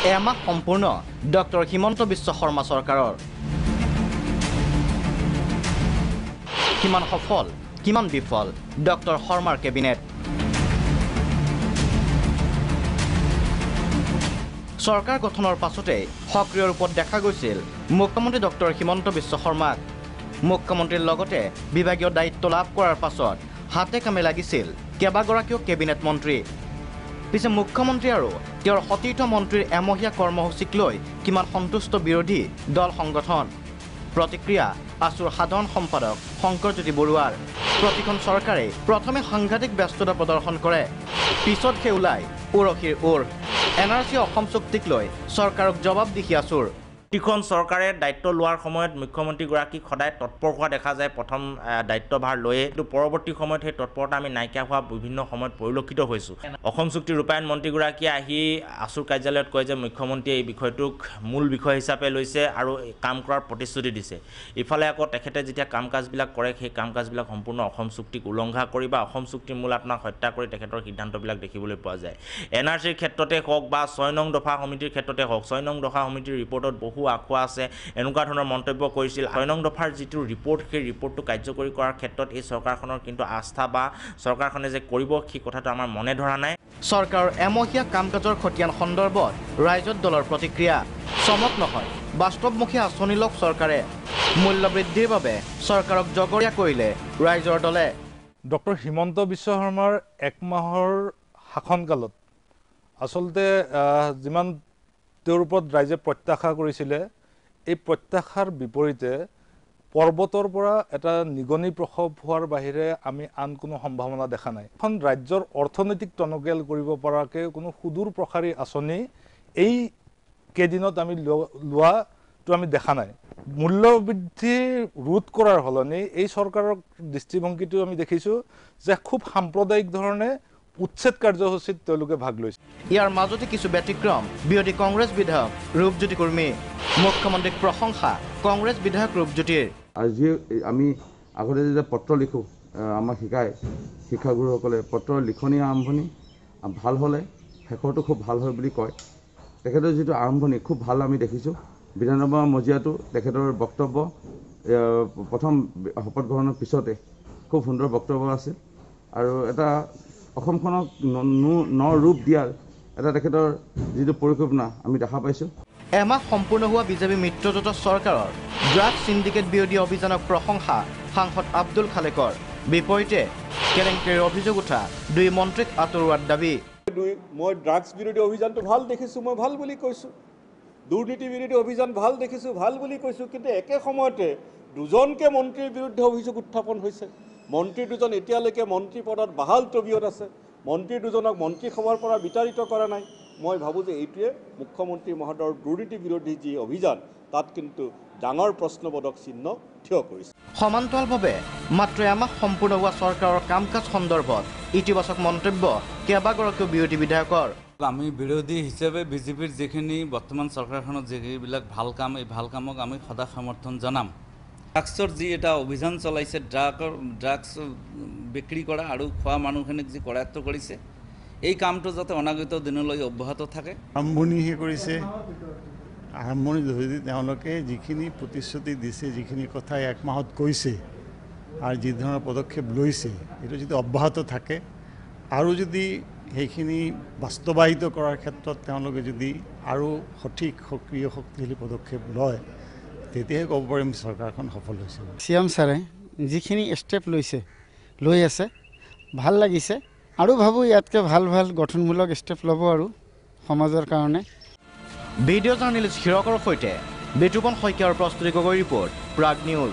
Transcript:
এমাহ সম্পূৰ্ণ ডক্টৰ হিমন্ত বিশ্ব শৰ্মা চৰকাৰৰ কিমান সফল কিমান বিফল ডক্টৰ শৰ্মাৰ কেবিনেট চৰকাৰ গঠনৰ পাছতে সক্ৰিয় ৰূপত দেখা গৈছিল মুখ্যমন্ত্ৰী ডক্টৰ হিমন্ত বিশ্ব শৰ্মাক মুখ্যমন্ত্ৰীৰ লগতে বিভাগীয় দায়িত্ব লাভ কৰাৰ পাছত হাতে কামে লাগিছিল কেইবাগৰাকীও কেবিনেট মন্ত্ৰী পিছে মুখ্যমন্ত্ৰী আৰু তেওঁৰ সতীৰ্থ মন্ত্ৰীৰ এমহীয়া কৰ্মসূচীক লৈ কিমান সন্তুষ্ট বিৰোধী দল সংগঠন প্ৰতিক্ৰিয়া আছুৰ সাধাৰণ সম্পাদক শংকৰজ্যোতি বৰুৱাৰ প্ৰতিখন চৰকাৰে প্ৰথমে সাংঘাতিক ব্যস্ততা প্ৰদৰ্শন কৰে পিছত সে ওলাই উৰহীৰ উৰ এনআৰচি অসম চুক্তিক লৈ চৰকাৰক জবাব দিখি আছুৰ প্ৰতিখন চৰকাৰে দায়িত্ব লোৱাৰ সময়ত মুখ্যমন্ত্ৰীগৰাকীক সদায় তৎপৰ হোৱা দেখা যায় প্ৰথম দায়িত্বভাৰ লৈয়ে কিন্তু পৰৱৰ্তী সময়ত সেই তৎপৰতা আমি নাইকিয়া হোৱা বিভিন্ন সময়ত পৰিলক্ষিত হৈছোঁ অসম চুক্তি ৰূপায়ণ মন্ত্ৰীগৰাকীয়ে আহি আছুৰ কাৰ্যালয়ত কয় যে মুখ্যমন্ত্ৰীয়ে এই বিষয়টোক মূল বিষয় হিচাপে লৈছে আৰু কাম কৰাৰ প্ৰতিশ্ৰুতি দিছে ইফালে আকৌ তেখেতে যেতিয়া কাম কাজবিলাক কৰে সেই কাম কাজবিলাক সম্পূৰ্ণ অসম চুক্তিক উলংঘা কৰি বা অসম চুক্তিৰ মূল আত্মাক হত্যা কৰি তেখেতৰ সিদ্ধান্তবিলাক দেখিবলৈ পোৱা যায় এনআৰচিৰ ক্ষেত্ৰতে হওক বা 6 নং দফা সমিতিৰ ক্ষেত্ৰতে হওক 6 নং দফা সমিতিৰ ৰিপৰ্টত বহু আখোৱা আছে এনেকুৱা ধৰণৰ মন্তব্য কৰিছিল 6 নং দফাৰ যিটো ৰিপৰ্ট সেই ৰিপৰ্টটো কাৰ্যকৰী কৰাৰ ক্ষেত্ৰত এই চৰকাৰখনৰ কিন্তু আস্থা বা চৰকাৰখনে যে কৰিব সেই কথাটো আমাৰ মনে ধৰা নাই চৰকাৰৰ এমহীয়া কাম কাজৰ খতিয়ান সন্দৰ্ভত ৰাইজৰ দলৰ প্ৰতিক্ৰিয়া চমক নহয় বাস্তৱমুখী আঁচনি লওক চৰকাৰে মূল্য বৃদ্ধিৰ বাবে চৰকাৰক জগৰীয়া কৰিলে ৰাইজৰ দলে ডক্টৰ হিমন্ত বিশ্ব শৰ্মাৰ এক মাহৰ শাসনকালত আচলতে যিমান তেওঁৰ ওপৰত ৰাইজে প্ৰত্যাশা কৰিছিলে এই প্ৰত্যাশাৰ বিপৰীতে পৰ্বতৰ পৰা এটা নিগনি প্ৰসৱ হোৱাৰ বাহিৰে আমি আন কোনো সম্ভাৱনা দেখা নাই এখন ৰাজ্যৰ অৰ্থনৈতিক টনকিয়াল কৰিব পৰাকৈ কোনো সুদূৰ প্ৰসাৰী আঁচনি এই কেইদিনত আমি লোৱাটো আমি দেখা নাই মূল্য বৃদ্ধি ৰোধ কৰাৰ সলনি এই চৰকাৰৰ দৃষ্টিভংগীটো আমি দেখিছোঁ যে খুব সাম্প্ৰদায়িক ধৰণে উচ্ছেদ কাৰ্যসূচীত তেওঁলোকে ভাগ লৈছে ইয়াৰ মাজতে কিছু ব্যতিক্ৰম বিৰোধী কংগ্ৰেছ বিধায়ক ৰূপজ্যোতি কুৰ্মী মুখ্যমন্ত্ৰীক প্ৰশংসা কংগ্ৰেছ বিধায়ক ৰূপজ্যোতিৰ আজি আমি আগতে যেতিয়া পত্ৰ লিখোঁ আমাক শিকায় শিক্ষাগুৰুসকলে পত্ৰৰ লিখনি আৰম্ভণি ভাল হ'লে শেষৰটো খুব ভাল হয় বুলি কয় তেখেতৰ যিটো আৰম্ভণি খুব ভাল আমি দেখিছোঁ বিধানসভা মজিয়াটো তেখেতৰ বক্তব্য প্ৰথম শপত গ্ৰহণৰ পিছতে খুব সুন্দৰ বক্তব্য আছিল আৰু এটা অসমখনক ন ৰূপ দিয়াৰ এটা তেখেতৰ যিটো পৰিকল্পনা আমি দেখা পাইছোঁ এমাহ সম্পূৰ্ণ হোৱা বিজেপি মিত্ৰজোঁট চৰকাৰৰ ড্ৰাগছ চিণ্ডিকেট বিৰোধী অভিযানক প্ৰশংসা সাংসদ আব্দুল খালেকৰ বিপৰীতে কেলেংকাৰীৰ অভিযোগ উঠা দুই মন্ত্ৰীক আঁতৰোৱাৰ দাবী মই ড্ৰাগছ বিৰোধী অভিযানটো ভাল দেখিছোঁ মই ভাল বুলি কৈছোঁ দুৰ্নীতি বিৰোধী অভিযান ভাল দেখিছোঁ ভাল বুলি কৈছোঁ কিন্তু একে সময়তে দুজনকে মন্ত্ৰীৰ বিৰুদ্ধে অভিযোগ উত্থাপন হৈছে মন্ত্ৰী দুজন এতিয়ালৈকে মন্ত্ৰী পদত বাহাল তবিয়ত আছে মন্ত্ৰী দুজনক মন্ত্ৰীসভাৰ পৰা বিতাড়িত কৰা নাই মই ভাবোঁ যে এইটোৱে মুখ্যমন্ত্ৰী মহোদয়ৰ দুৰ্নীতি বিৰোধী যি অভিযান তাত কিন্তু ডাঙৰ প্ৰশ্নবোধক চিহ্ন থিয় কৰিছে সমান্তৰালভাৱে মাত্ৰ এমাহ সম্পূৰ্ণ হোৱা চৰকাৰৰ কাম কাজ সন্দৰ্ভত ইতিবাচক মন্তব্য কেইবাগৰাকীও বিৰোধী বিধায়কৰ আমি বিৰোধী হিচাপে বিজেপিৰ যিখিনি বৰ্তমান চৰকাৰখনত যিবিলাক ভাল কাম এই ভাল কামক আমি সদায় সমৰ্থন জনাম ড্ৰাগছৰ যি এটা অভিযান চলাইছে ড্ৰাগছ বিক্ৰী কৰা আৰু খোৱা মানুহখিনিক যি কৰায়ত্ব কৰিছে এই কামটো যাতে অনাগত দিনলৈ অব্যাহত থাকে আৰম্ভণিহে কৰিছে আৰম্ভণি ধৰি তেওঁলোকে যিখিনি প্ৰতিশ্ৰুতি দিছে যিখিনি কথা এক মাহত কৈছে আৰু যি ধৰণৰ পদক্ষেপ লৈছে এইটো যদি অব্যাহত থাকে আৰু যদি সেইখিনি বাস্তৱায়িত কৰাৰ ক্ষেত্ৰত তেওঁলোকে যদি আৰু সঠিক সক্ৰিয় শক্তিশালী পদক্ষেপ লয় তেতিয়াহে ক'ব পাৰিম চৰকাৰখন সফল হৈছে চিএম ছাৰে যিখিনি ষ্টেপ লৈ আছে ভাল লাগিছে আৰু ভাবোঁ ইয়াতকৈ ভাল ভাল গঠনমূলক ষ্টেপ ল'ব আৰু সমাজৰ কাৰণে ভিডিঅ' জাৰ্নেলিষ্ট হিৰকৰ সৈতে বিতুপন শইকীয়াৰ প্ৰস্তুতি গগৈ ৰিপৰ্ট প্ৰাগ নিউজ